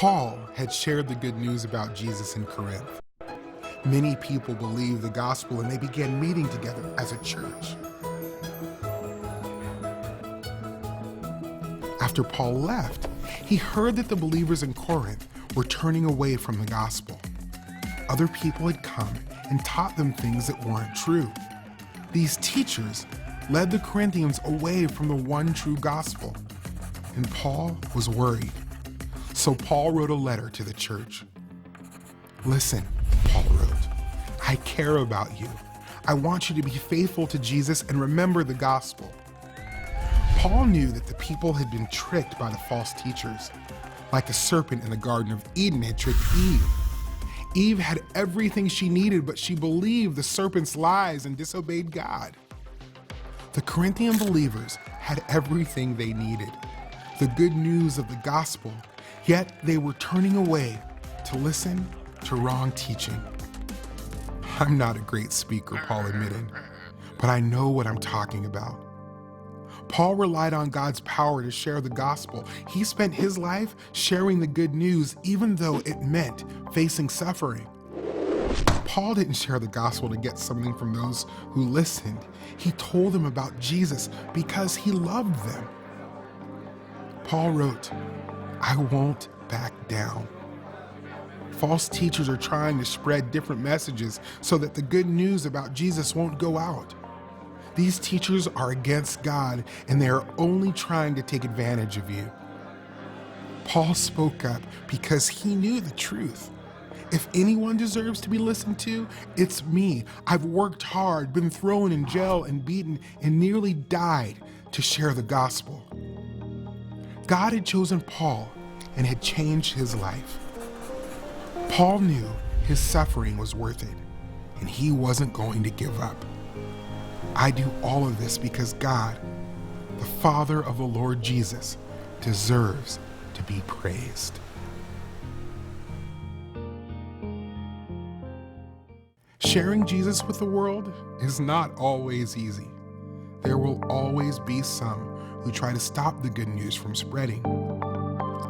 Paul had shared the good news about Jesus in Corinth. Many people believed the gospel and they began meeting together as a church. After Paul left, he heard that the believers in Corinth were turning away from the gospel. Other people had come and taught them things that weren't true. These teachers led the Corinthians away from the one true gospel, and Paul was worried. So Paul wrote a letter to the church. "Listen," Paul wrote, "I care about you. I want you to be faithful to Jesus and remember the gospel." Paul knew that the people had been tricked by the false teachers, like the serpent in the Garden of Eden had tricked Eve. Eve had everything she needed, but she believed the serpent's lies and disobeyed God. The Corinthian believers had everything they needed, the good news of the gospel, yet they were turning away to listen to wrong teaching. "I'm not a great speaker," Paul admitted, "but I know what I'm talking about." Paul relied on God's power to share the gospel. He spent his life sharing the good news, even though it meant facing suffering. Paul didn't share the gospel to get something from those who listened. He told them about Jesus because he loved them. Paul wrote, "I won't back down." False teachers are trying to spread different messages so that the good news about Jesus won't go out. These teachers are against God, and they are only trying to take advantage of you. Paul spoke up because he knew the truth. If anyone deserves to be listened to, it's me. I've worked hard, been thrown in jail and beaten, and nearly died to share the gospel. God had chosen Paul and had changed his life. Paul knew his suffering was worth it, and he wasn't going to give up. I do all of this because God, the Father of the Lord Jesus, deserves to be praised. Sharing Jesus with the world is not always easy. There will always be some who try to stop the good news from spreading.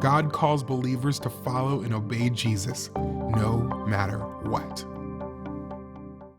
God calls believers to follow and obey Jesus no matter what.